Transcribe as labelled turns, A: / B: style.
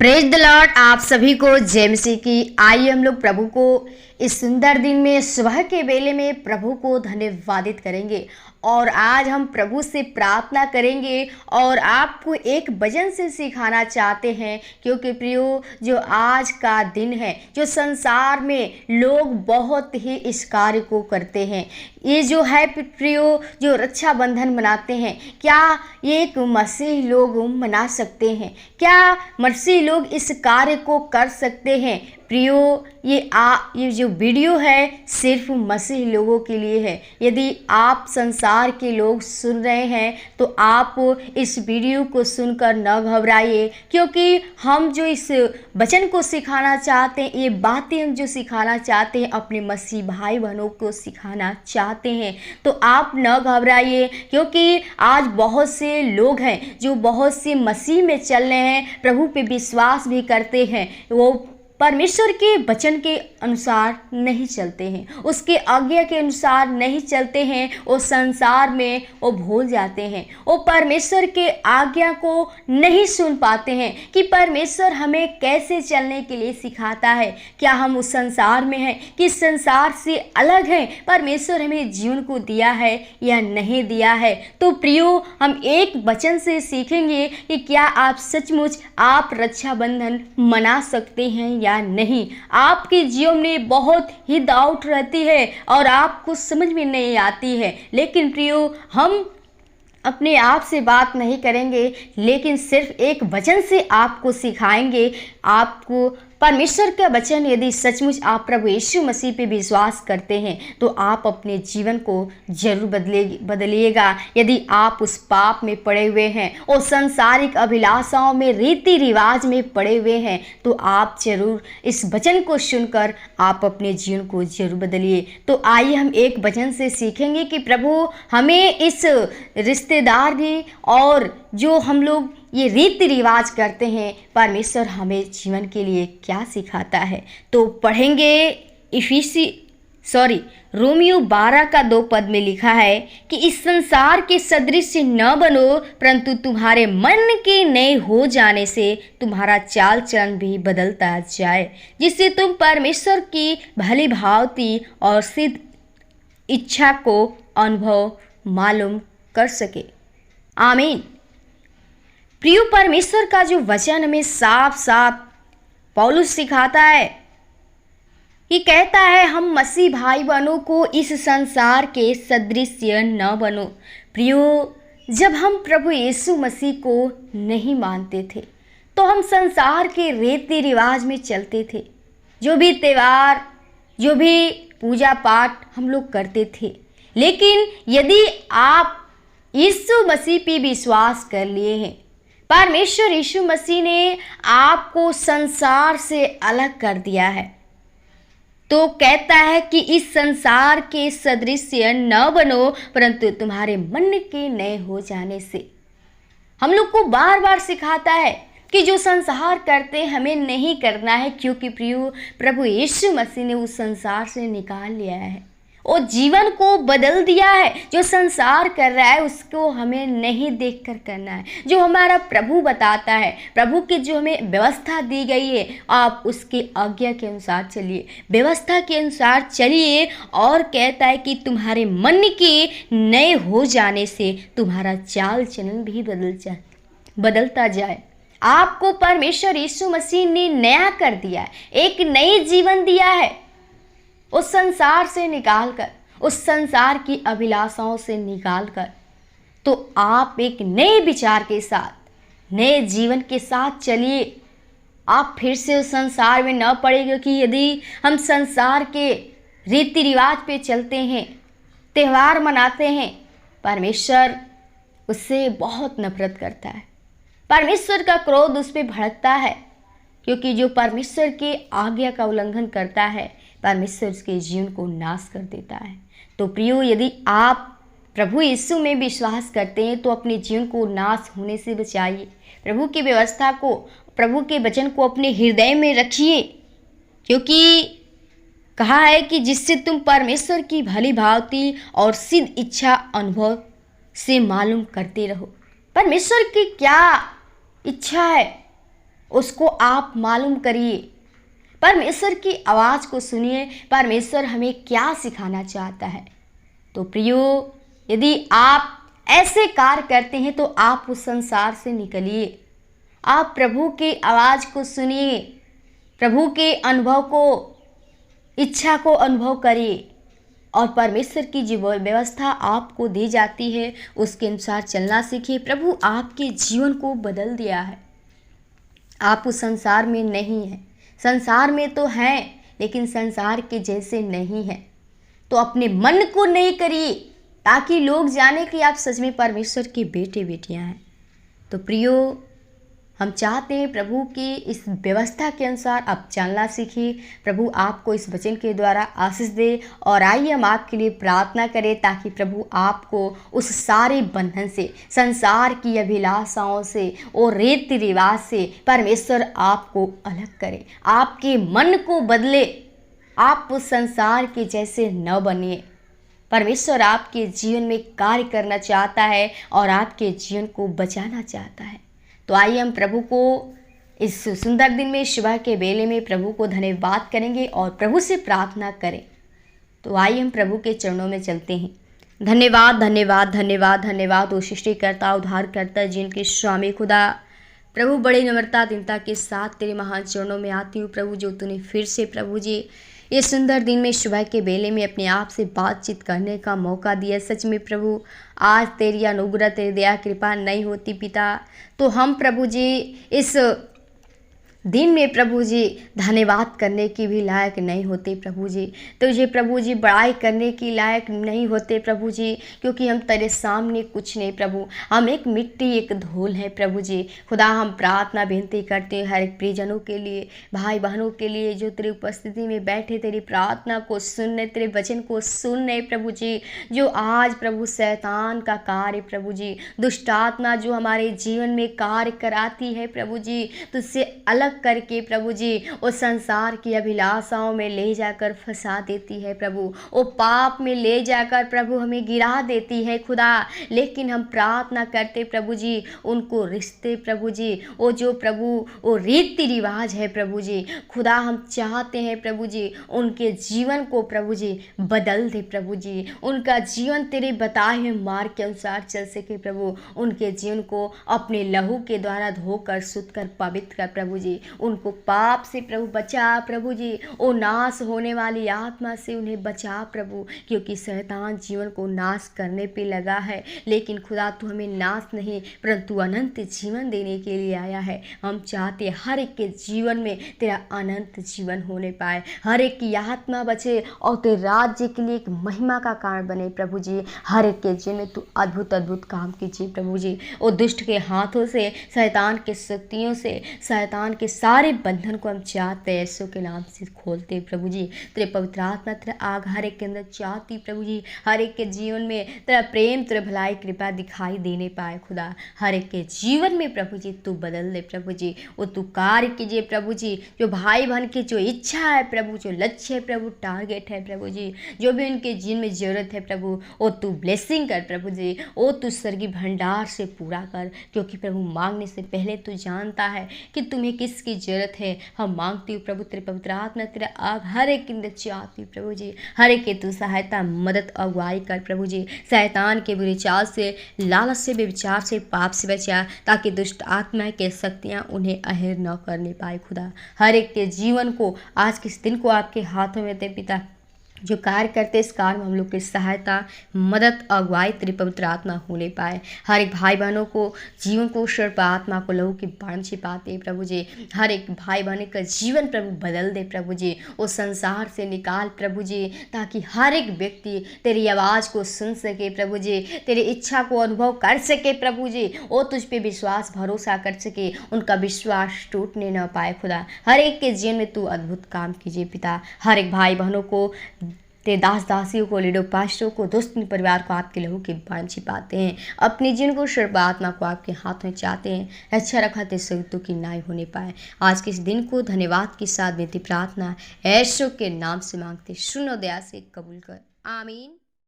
A: Praise the Lord. आप सभी को जय मसीह की। आइए हम लोग प्रभु को इस सुंदर दिन में सुबह के बेले में प्रभु को धन्यवादित करेंगे और आज हम प्रभु से प्रार्थना करेंगे और आपको एक भजन से सिखाना चाहते हैं, क्योंकि प्रियो जो आज का दिन है, जो संसार में लोग बहुत ही इस कार्य को करते हैं। ये जो है प्रियो जो रक्षाबंधन मनाते हैं, क्या ये एक मसीह लोग मना सकते हैं? क्या मसीह लोग इस कार्य को कर सकते हैं? प्रियो ये जो वीडियो है सिर्फ मसीह लोगों के लिए है। यदि आप संसार के लोग सुन रहे हैं तो आप इस वीडियो को सुनकर न घबराइए, क्योंकि हम जो इस वचन को सिखाना चाहते हैं, ये बातें हम जो सिखाना चाहते हैं अपने मसीह भाई बहनों को सिखाना चाहते हैं, तो आप न घबराइए। क्योंकि आज बहुत से लोग हैं जो बहुत से मसीह में चल रहे हैं, प्रभु पे विश्वास भी करते हैं, वो परमेश्वर के वचन के अनुसार नहीं चलते हैं, उसके आज्ञा के अनुसार नहीं चलते हैं। वो संसार में वो भूल जाते हैं, वो परमेश्वर के आज्ञा को नहीं सुन पाते हैं कि परमेश्वर हमें कैसे चलने के लिए सिखाता है। क्या हम उस संसार में हैं कि संसार से अलग हैं? परमेश्वर हमें जीवन को दिया है या नहीं दिया है? तो प्रियो, हम एक वचन से सीखेंगे कि क्या आप सचमुच आप रक्षाबंधन मना सकते हैं या नहीं। आपके जीवन में बहुत ही डाउट रहती है और आपको समझ में नहीं आती है, लेकिन प्रियो हम अपने आप से बात नहीं करेंगे, लेकिन सिर्फ एक वचन से आपको सिखाएंगे। आपको परमेश्वर का वचन, यदि सचमुच आप प्रभु यीशु मसीह पे विश्वास करते हैं तो आप अपने जीवन को जरूर बदलिएगा। यदि आप उस पाप में पड़े हुए हैं और सांसारिक अभिलाषाओं में, रीति रिवाज में पड़े हुए हैं, तो आप जरूर इस वचन को सुनकर आप अपने जीवन को जरूर बदलिए। तो आइए हम एक वचन से सीखेंगे कि प्रभु हमें इस रिश्तेदारी और जो हम लोग ये रीति रिवाज करते हैं, परमेश्वर हमें जीवन के लिए क्या सिखाता है। तो पढ़ेंगे रोमियो 12 का 2 पद में लिखा है कि इस संसार के सदृश न बनो, परंतु तुम्हारे मन के नए हो जाने से तुम्हारा चाल चलन भी बदलता जाए, जिससे तुम परमेश्वर की भली भांति और सिद्ध इच्छा को अनुभव मालूम कर सके। आमीन। प्रिय, परमेश्वर का जो वचन हमें साफ साफ पौलुस सिखाता है कि कहता है हम मसीह भाई बहनों को इस संसार के सदृश्य न बनो। प्रियो, जब हम प्रभु यीशु मसीह को नहीं मानते थे तो हम संसार के रीति रिवाज में चलते थे। जो भी त्यौहार, जो भी पूजा पाठ हम लोग करते थे। लेकिन यदि आप यीशु मसीह पे विश्वास कर लिए हैं, परमेश्वर यीशु मसीह ने आपको संसार से अलग कर दिया है, तो कहता है कि इस संसार के सदृश्य न बनो, परंतु तुम्हारे मन के नए हो जाने से। हम लोग को बार बार सिखाता है कि जो संसार करते हमें नहीं करना है, क्योंकि प्रियो प्रभु यीशु मसीह ने उस संसार से निकाल लिया है, वो जीवन को बदल दिया है। जो संसार कर रहा है उसको हमें नहीं देखकर करना है। जो हमारा प्रभु बताता है, प्रभु की जो हमें व्यवस्था दी गई है, आप उसकी आज्ञा के अनुसार चलिए, व्यवस्था के अनुसार चलिए। और कहता है कि तुम्हारे मन के नए हो जाने से तुम्हारा चाल चलन भी बदलता जाए। आपको परमेश्वर यीशु मसीह ने नया कर दिया है, एक नई जीवन दिया है। उस संसार से निकालकर, उस संसार की अभिलाषाओं से निकालकर, तो आप एक नए विचार के साथ, नए जीवन के साथ चलिए। आप फिर से उस संसार में न पड़े, क्योंकि यदि हम संसार के रीति रिवाज पे चलते हैं, त्यौहार मनाते हैं, परमेश्वर उससे बहुत नफरत करता है। परमेश्वर का क्रोध उस पर भड़कता है, क्योंकि जो परमेश्वर के आज्ञा का उल्लंघन करता है, परमेश्वर उसके जीवन को नाश कर देता है। तो प्रियो, यदि आप प्रभु यीशु में विश्वास करते हैं तो अपने जीवन को नाश होने से बचाइए। प्रभु की व्यवस्था को, प्रभु के वचन को अपने हृदय में रखिए, क्योंकि कहा है कि जिससे तुम परमेश्वर की भली भांति और सिद्ध इच्छा अनुभव से मालूम करते रहो। परमेश्वर की क्या इच्छा है, उसको आप मालूम करिए, परमेश्वर की आवाज़ को सुनिए, परमेश्वर हमें क्या सिखाना चाहता है। तो प्रियो, यदि आप ऐसे कार्य करते हैं तो आप उस संसार से निकलिए, आप प्रभु की आवाज़ को सुनिए, प्रभु के अनुभव को, इच्छा को अनुभव करिए और परमेश्वर की जो व्यवस्था आपको दी जाती है उसके अनुसार चलना सीखिए। प्रभु आपके जीवन को बदल दिया है। आप उस संसार में नहीं हैं, संसार में तो हैं लेकिन संसार के जैसे नहीं हैं। तो अपने मन को नहीं करिए ताकि लोग जाने कि आप सच में परमेश्वर के बेटे बेटियां हैं। तो प्रियो, हम चाहते हैं प्रभु की इस व्यवस्था के अनुसार आप चलना सीखिए। प्रभु आपको इस वचन के द्वारा आशीष दे और आइए हम आपके लिए प्रार्थना करें ताकि प्रभु आपको उस सारे बंधन से, संसार की अभिलाषाओं से और रीति रिवाज से परमेश्वर आपको अलग करे, आपके मन को बदले, आप उस संसार के जैसे न बनिए। परमेश्वर आपके जीवन में कार्य करना चाहता है और आपके जीवन को बचाना चाहता है। तो आइए हम प्रभु को इस सुंदर दिन में, सुबह के बेले में प्रभु को धन्यवाद करेंगे और प्रभु से प्रार्थना करें। तो आइए हम प्रभु के चरणों में चलते हैं। धन्यवाद धन्यवाद धन्यवाद धन्यवाद ओ सृष्टिकर्ता, उद्धारकर्ता, जिनके स्वामी खुदा, प्रभु बड़ी नम्रता दीनता के साथ तेरे महान चरणों में आती हूँ प्रभु, जो तूने फिर से प्रभु जी ये सुंदर दिन में, सुबह के बेले में अपने आप से बातचीत करने का मौका दिया। सच में प्रभु, आज तेरी अनुग्रह, तेरी दया कृपा नहीं होती पिता तो हम प्रभु जी इस दिन में प्रभु जी धन्यवाद करने की भी लायक नहीं होते प्रभु जी। तुझे प्रभु जी बड़ाई करने की लायक नहीं होते प्रभु जी, क्योंकि हम तेरे सामने कुछ नहीं प्रभु, हम एक मिट्टी, एक धूल है प्रभु जी। खुदा, हम प्रार्थना विनती करते हैं हर एक प्रियजनों के लिए, भाई बहनों के लिए जो तेरी उपस्थिति में बैठे तेरी प्रार्थना को सुनने, तेरे वचन को सुनने प्रभु जी। जो आज प्रभु शैतान का कार्य प्रभु जी, दुष्ट आत्मा जो हमारे जीवन में कार्य कराती है प्रभु जी, तुझसे अलग करके प्रभु जी वो संसार की अभिलाषाओं में ले जाकर फंसा देती है प्रभु, वो पाप में ले जाकर प्रभु हमें गिरा देती है खुदा। लेकिन हम प्रार्थना करते प्रभु जी, उनको रिश्ते प्रभु जी, वो जो प्रभु वो रीति रिवाज है प्रभु जी, खुदा हम चाहते हैं प्रभु जी उनके जीवन को प्रभु जी बदल दे प्रभु जी, उनका जीवन तेरे बताए हुए मार्ग के अनुसार चल सके प्रभु, उनके जीवन को अपने लहू के द्वारा धोकर शुद्ध कर पवित्र कर प्रभु जी, उनको पाप से प्रभु बचा प्रभु जी, वो नाश होने वाली आत्मा से उन्हें बचा प्रभु, क्योंकि शैतान जीवन को नाश करने पे लगा है। लेकिन खुदा तू हमें नाश नहीं परंतु अनंत जीवन देने के लिए आया है। हम चाहते हर एक के जीवन में तेरा अनंत जीवन होने पाए, हर एक की आत्मा बचे और तेरे राज्य के लिए एक महिमा का कारण बने प्रभु जी। हर एक के जीवन में तू अद्भुत अद्भुत काम कीजिए प्रभु जी, वो दुष्ट के हाथों से, शैतान के शक्तियों से, शैतान के सारे बंधन को हम चाहते हैं यीशु के नाम से खोलते प्रभु जी। तेरे पवित्र आत्मा, तेरा आग हर एक के अंदर चाहती प्रभु जी, हर एक के जीवन में तेरा प्रेम, तेरा भलाई कृपा दिखाई देने पाए खुदा। हर एक के जीवन में प्रभु जी तू बदल दे प्रभु जी, वो तू कार्य कीजिए प्रभु जी। जो भाई बहन की जो इच्छा है प्रभु, जो लक्ष्य है प्रभु, टारगेट है प्रभु जी, जो भी उनके जीवन में जरूरत है प्रभु, वो तू ब्लेसिंग कर प्रभु जी, वो तू स्वर्गीय भंडार से पूरा कर, क्योंकि प्रभु मांगने से पहले तू जानता है कि तुम्हें किसकी जरूरत है। हम मांगती हूँ प्रभु तेरे पवित्र आत्मा, तेरा आग हर एक के अंदर चाहती हूँ प्रभु जी, हर एक के तू सहायता, मदद, अगुवाई कर प्रभु जी। शैतान के बुरे चाल से, लालच से, व्यभिचार से, पाप से बचा, ताकि दुष्ट आत्मा के शक्तियाँ उन्हें अहिर न करने पाए खुदा। हर एक के जीवन को आज के इस दिन को आपके हाथों में दे पिता, जो कार्य करते इस कार्य में हम लोग की सहायता, मदद, अगुवाई तेरी पवित्र आत्मा होने पाए। हर एक भाई बहनों को जीवन को सर्प आत्मा को लहू की बाण छिपाते प्रभु जी, हर एक भाई बहन का जीवन प्रभु बदल दे प्रभु जी, वो संसार से निकाल प्रभु जी, ताकि हर एक व्यक्ति तेरी आवाज़ को सुन सके प्रभु जी, तेरी इच्छा को अनुभव कर सके प्रभु जी, वो तुझ पे विश्वास भरोसा कर सके, उनका विश्वास टूटने न पाए खुदा। हर एक के जीवन में तू अद्भुत काम कीजिए पिता। हर एक भाई बहनों को, तेरे दास दासियों को, लीडो पास्टरों को, दोस्त परिवार को आपके लहू के बाण छिपाते हैं, अपने जिन को सर्व आत्मा को आपके हाथ में चाहते हैं। अच्छा रखा तेरे संयुक्तों की नाई होने पाए। आज के इस दिन को धन्यवाद के साथ बेनती प्रार्थना यीशु के नाम से मांगते, सुनो दया से कबूल कर, आमीन।